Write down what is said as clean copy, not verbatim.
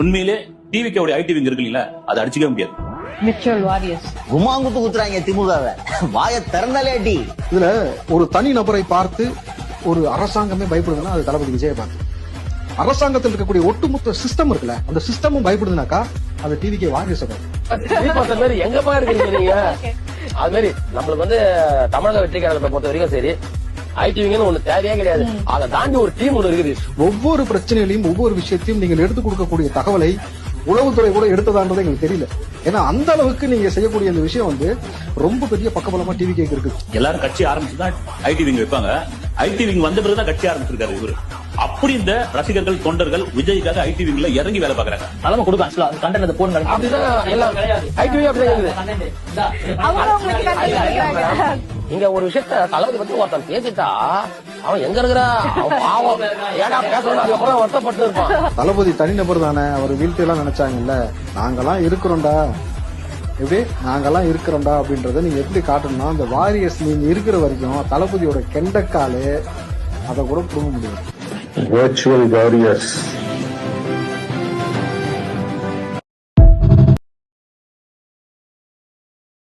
உண்மையிலே டிவிக்கோட IT wing இருக்கு இல்ல, அதை அடிச்சுக்கவே முடியாது. விர்ச்சுவல் வாரியர்ஸ் குமாங்குத்து குத்துறாங்க திமுகவை, வாய திறந்தாலே அடி. இதுல ஒரு தனி நபரை பார்த்து ஒரு அரசாங்கமே பயப்படுதுன்னா அது தளபதி விஜயை பார்த்து. அரசாங்கத்தில் இருக்கக்கூடிய ஒட்டுமொத்த சிஸ்டம் இருக்குல்ல, அந்த சிஸ்டமும் பயப்படுதுனாக்கா அது டிவிக்கே வாரியர்ஸ் மாதிரி எங்கப்பா இருக்கீங்க நீங்க? அது மாதிரி நம்மளுக்கு வந்து தமிழக வெற்றி கழகத்தை பொறுத்த வரைக்கும் சரி, ஐடிவிங்கன்னு ஒண்ணு தேவையே கிடையாது. அதை தாண்டி ஒரு டீம் ஒண்ணு இருக்குது. ஒவ்வொரு பிரச்சனையிலையும் ஒவ்வொரு விஷயத்தையும் நீங்கள் எடுத்துக் கொடுக்கக்கூடிய தகவலை உளவுத்துறை கூட எடுத்ததான்றது எங்களுக்கு தெரியல. ஏன்னா அந்த அளவுக்கு நீங்க செய்யக்கூடிய அந்த விஷயம் வந்து ரொம்ப பெரிய பக்கபலமா டிவி கேக்கு இருக்கு. எல்லாரும் கட்சி ஆரம்பிச்சுதான் ஐடி விங் வைப்பாங்க. ஐடி விங் வந்த பிறகுதான் கட்சி ஆரம்பிச்சிருக்காரு இவரு. அப்படி இந்த ரசிகர்கள் தொண்டர்கள் விஜய்க்காக ஐடி விங்ல இறங்கி வேலை பாக்குறாங்க. தலைமை கொடுக்கும் கண்டென்ட் போடுங்க. அப்படிதான் எல்லாம் ஐடிவி அப்படிதான். இங்க ஒரு விஷயத்த தளபதி பத்தி ஒருத்தன் பேசிட்டா அவன் எங்க இருக்கிறா பாவம் ஏடா பேசணும் அதுக்கப்புறம் வருத்தப்பட்டு இருப்பான். தளபதி தனிநபர் தானே, அவர் வீழ்த்தையெல்லாம் நினைச்சாங்கல்ல, நாங்கெல்லாம் இருக்கிறோம்டா, எப்படி நாங்கெல்லாம் இருக்கிறோம்டா அப்படின்றத நீங்க எப்படி காட்டணும்னா, அந்த வாரியர்ஸ் நீங்க இருக்கிற வரைக்கும் தளபதியோட கெண்டக்காலு அதை கூட புடுங்க முடியும். Virtual warriors.